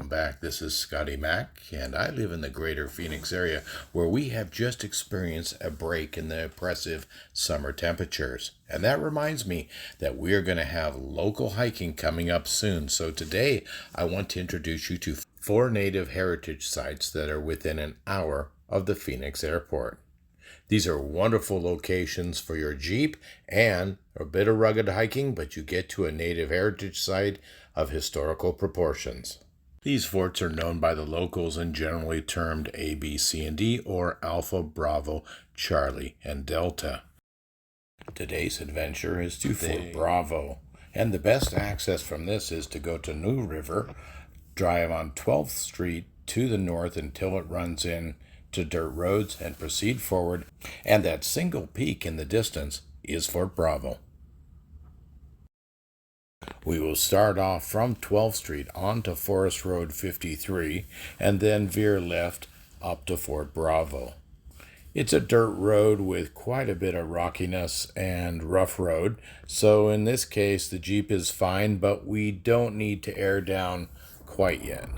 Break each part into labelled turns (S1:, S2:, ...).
S1: back. This is Scotty Mac, and I live in the greater Phoenix area where we have just experienced a break in the oppressive summer temperatures. And that reminds me that we're going to have local hiking coming up soon. So today I want to introduce you to 4 native heritage sites that are within an hour of the Phoenix airport. These are wonderful locations for your Jeep and a bit of rugged hiking, but you get to a native heritage site of historical proportions. These forts are known by the locals and generally termed A, B, C, and D, or Alpha, Bravo, Charlie, and Delta. Today's adventure is to Fort Bravo, and the best access from this is to go to New River, drive on 12th Street to the north until it runs in to dirt roads and proceed forward, and that single peak in the distance is Fort Bravo. We will start off from 12th Street onto Forest Road 53 and then veer left up to Fort Bravo. It's a dirt road with quite a bit of rockiness and rough road, so in this case the Jeep is fine, but we don't need to air down quite yet.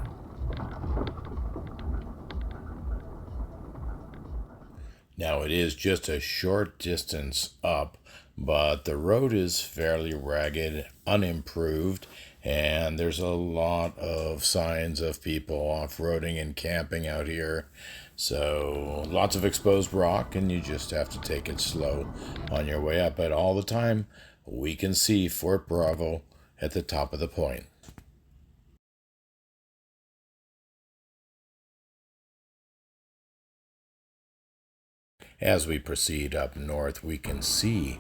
S1: Now it is just a short distance up, but the road is fairly ragged, unimproved, and there's a lot of signs of people off-roading and camping out here. So lots of exposed rock, and you just have to take it slow on your way up. But all the time, we can see Fort Bravo at the top of the point. As we proceed up north, we can see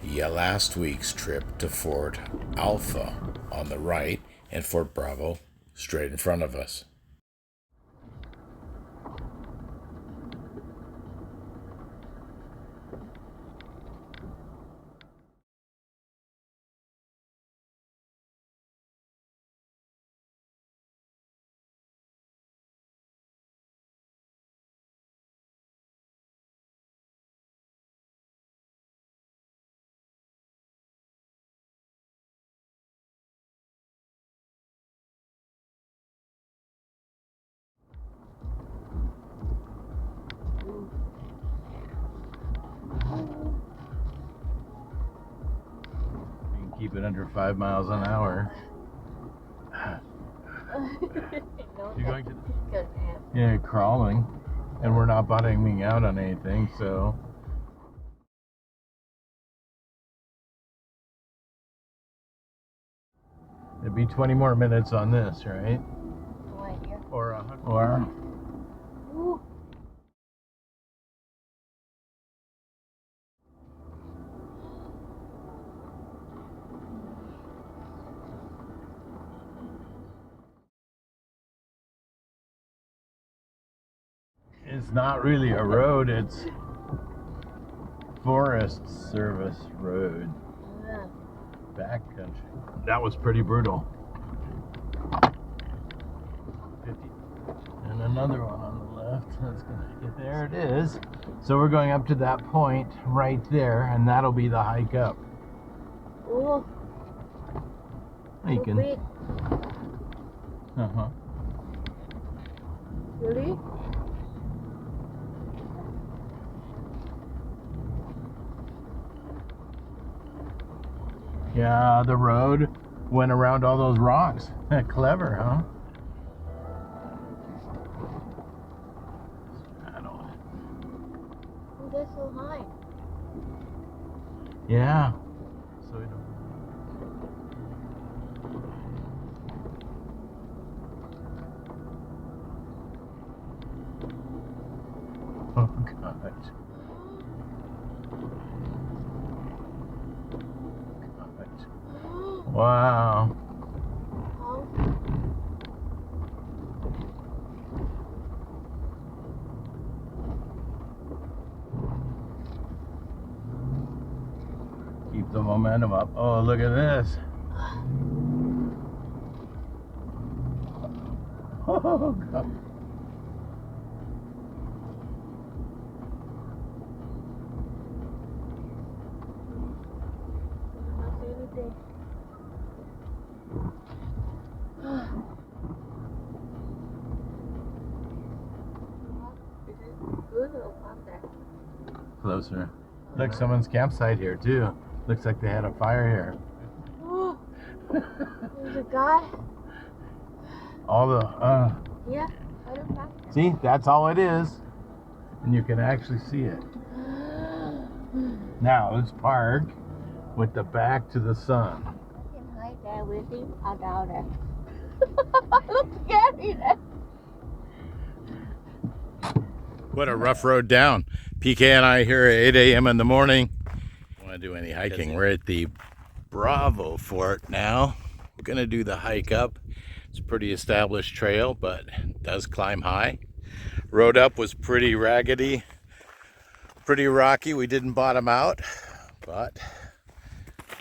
S1: last week's trip to Fort Alpha on the right and Fort Bravo straight in front of us. Keep it under 5 miles an hour. You're going to crawling, and we're not bottoming out on anything, so it'd be 20 more minutes on this, right? Or it's not really a road, it's Forest Service Road. Backcountry. That was pretty brutal. 50. And another one on the left. That's gonna get there. It is. So we're going up to that point right there, and that'll be the hike up.
S2: Oh,
S1: You can.
S2: big.
S1: Uh-huh.
S2: Really?
S1: Yeah, the road went around all those rocks. Clever, huh?
S2: Oh, that's so high.
S1: Yeah. So we don't. Oh God. Wow.
S2: How?
S1: Keep the momentum up. Oh, look at this. Oh, God.
S2: Not anything. Hohokam there.
S1: Closer. Look, someone's campsite here too. Looks like they had a fire here.
S2: Oh, there's a guy.
S1: All the
S2: Yeah, I don't know.
S1: see, that's all it is. And you can actually see it. Now let's park with the back to the sun.
S2: I can hide there with him. I doubt it. Look scary there.
S1: What a rough road down. PK and I here at 8 a.m. in the morning. Don't want to do any hiking. We're at the Bravo Fort now. We're going to do the hike up. It's a pretty established trail, but it does climb high. Road up was pretty raggedy, pretty rocky. We didn't bottom out, but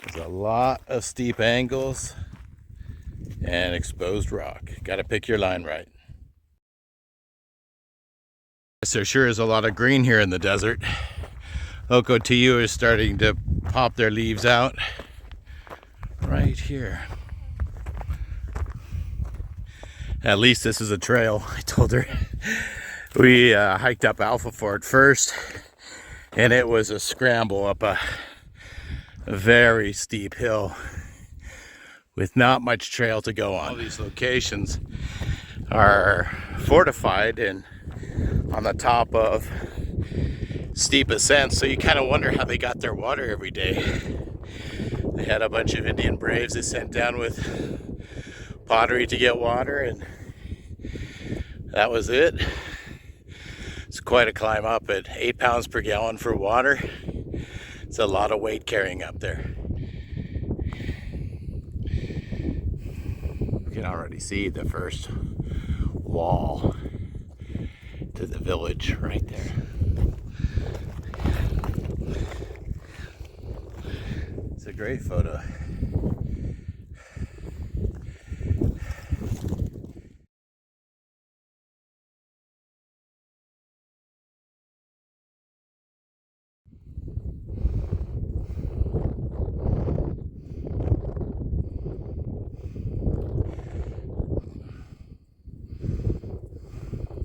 S1: there's a lot of steep angles and exposed rock. Got to pick your line right. There sure is a lot of green here in the desert. Ocotillo is starting to pop their leaves out right here. At least this is a trail, I told her. We hiked up Alpha Fort first, and it was a scramble up a very steep hill with not much trail to go on. All these locations are fortified and on the top of steep ascents, so you kind of wonder how they got their water every day. They had a bunch of Indian braves they sent down with pottery to get water, and that was it. It's quite a climb up at 8 pounds per gallon for water. It's a lot of weight carrying up there. You can already see the first wall to the village right there. It's a great photo.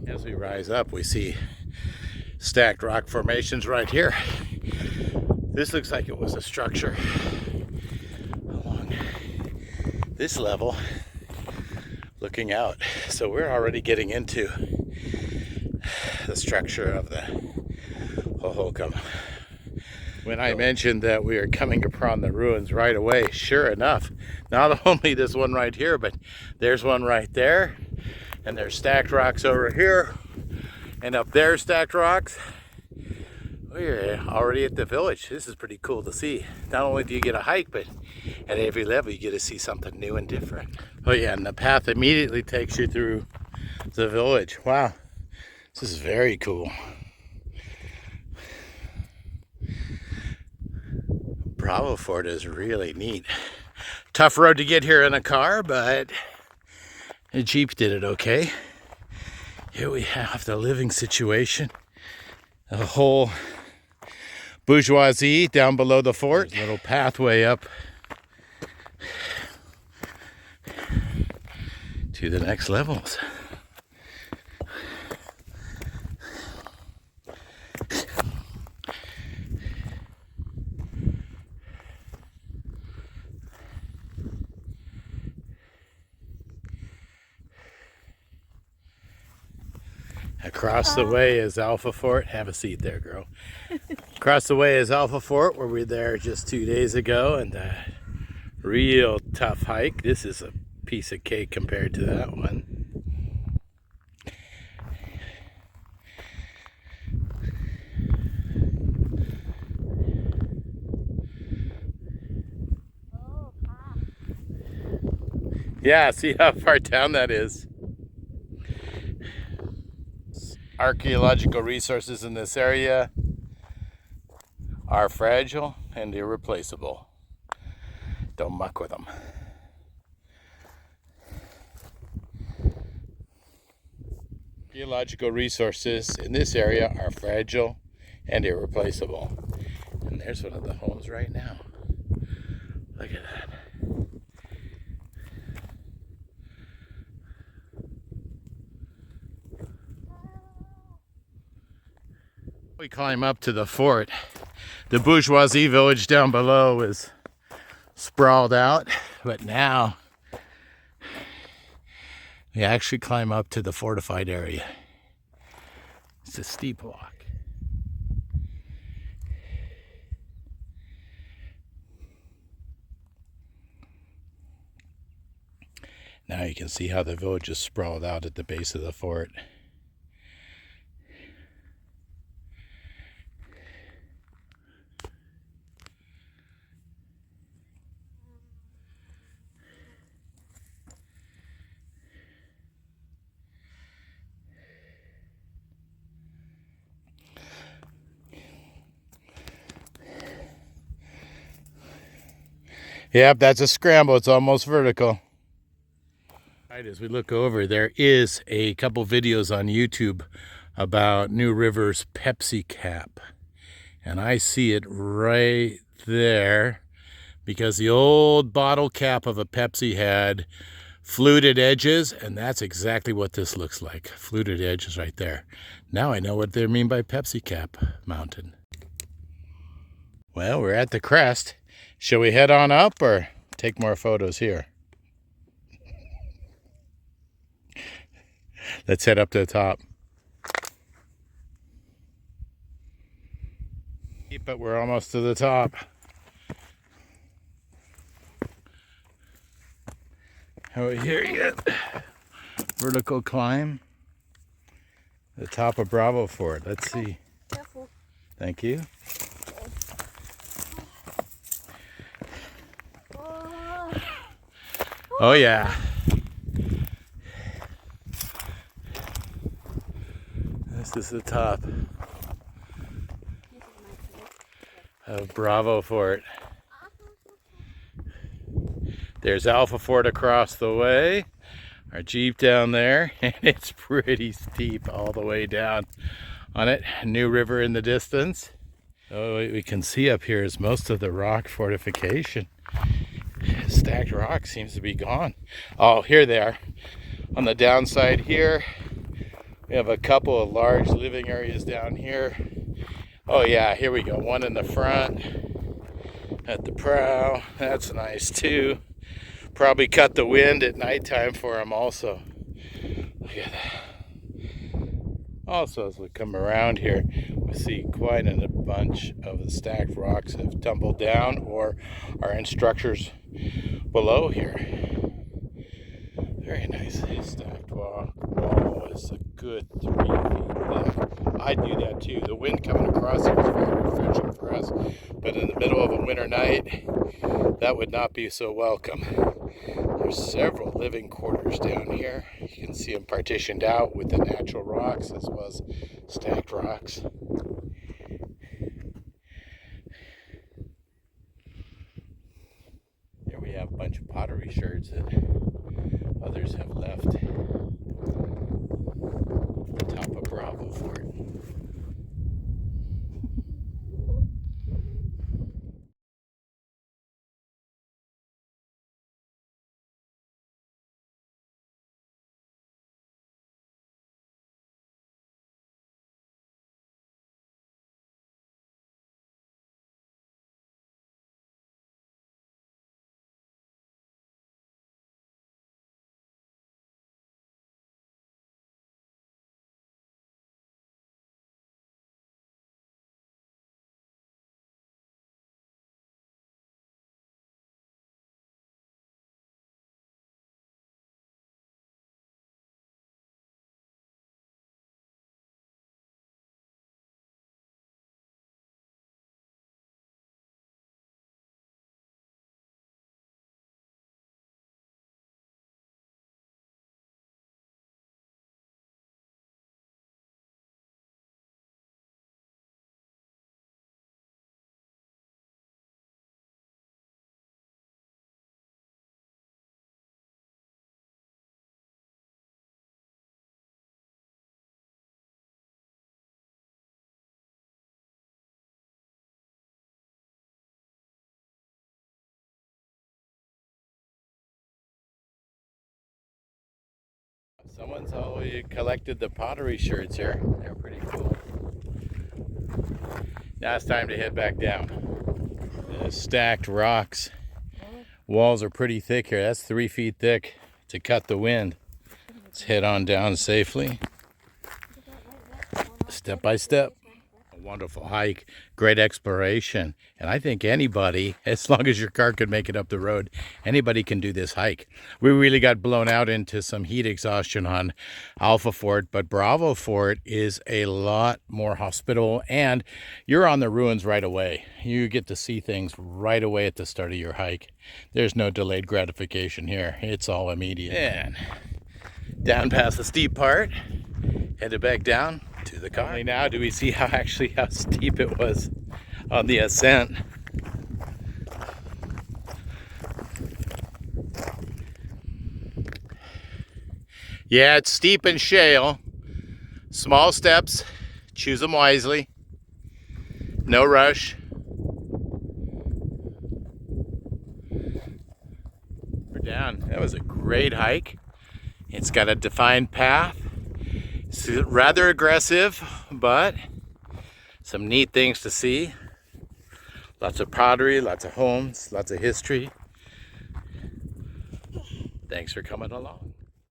S1: As we rise up, we see stacked rock formations right here. This looks like it was a structure along this level looking out. So we're already getting into the structure of the Hohokam. When I mentioned that we are coming upon the ruins right away, sure enough, not only this one right here, but there's one right there, and there's stacked rocks over here, and up there stacked rocks. We're already at the village. This is pretty cool to see. Not only do you get a hike, but at every level you get to see something new and different. Oh yeah, and the path immediately takes you through the village. Wow, this is very cool. Bravo Fort is really neat. Tough road to get here in a car, but the Jeep did it okay. Here we have the living situation. The whole bourgeoisie down below the fort. There's a little pathway up to the next levels. Across the way is Alpha Fort. Have a seat there, girl. Across the way is Alpha Fort, where we were there just 2 days ago, and a real tough hike. This is a piece of cake compared to that one. Yeah, see how far down that is. Archaeological resources in this area are fragile and irreplaceable. Don't muck with them. Archaeological resources in this area are fragile and irreplaceable. And there's one of the homes right now. Look at that. We climb up to the fort. The bourgeoisie village down below is sprawled out, but now we actually climb up to the fortified area. It's a steep walk. Now you can see how the village is sprawled out at the base of the fort. Yep, that's a scramble. It's almost vertical. Right, as we look over, there is a couple videos on YouTube about New River's Pepsi cap. And I see it right there because the old bottle cap of a Pepsi had fluted edges, and that's exactly what this looks like. Fluted edges right there. Now I know what they mean by Pepsi cap mountain. Well, we're at the crest. Shall we head on up or take more photos here? Let's head up to the top. But we're almost to the top. Over here you get vertical climb. The top of Bravo Fort. Let's see.
S2: Careful.
S1: Thank you. Oh yeah. This is the top of Bravo Fort. There's Alpha Fort across the way. Our Jeep down there, and it's pretty steep all the way down on it. New River in the distance. Oh, what we can see up here is most of the rock fortification. Stacked rock seems to be gone. Oh, here they are. On the downside here, we have a couple of large living areas down here. Oh yeah, here we go. One in the front at the prow. That's nice too. Probably cut the wind at nighttime for them also. Look at that. Also, as we come around here, we see quite a bunch of the stacked rocks have tumbled down or are in structures below here. Very nice stacked wall. Is a good 3 feet thick. I do that too. The wind coming across here is very refreshing for us, but in the middle of a winter night, that would not be so welcome. There's several living quarters down here. You can see them partitioned out with the natural rocks as well as stacked rocks. Here we have a bunch of pottery sherds that others have left. The top of Bravo Fort. Someone's always collected the pottery sherds here. They're pretty cool. Now it's time to head back down. Stacked rocks. Walls are pretty thick here. That's 3 feet thick to cut the wind. Let's head on down safely, step by step. A wonderful hike, great exploration, and I think anybody, as long as your car could make it up the road, anybody can do this hike. We really got blown out into some heat exhaustion on Alpha Fort, but Bravo Fort is a lot more hospitable, and you're on the ruins right away. You get to see things right away at the start of your hike. There's no delayed gratification here. It's all immediate. And down past the steep part, headed back down to the car. Only now do we see how steep it was on the ascent. Yeah, it's steep and shale. Small steps, choose them wisely. No rush. We're down. That was a great hike. It's got a defined path. It's rather aggressive, but some neat things to see. Lots of pottery, lots of homes, lots of history. Thanks for coming along.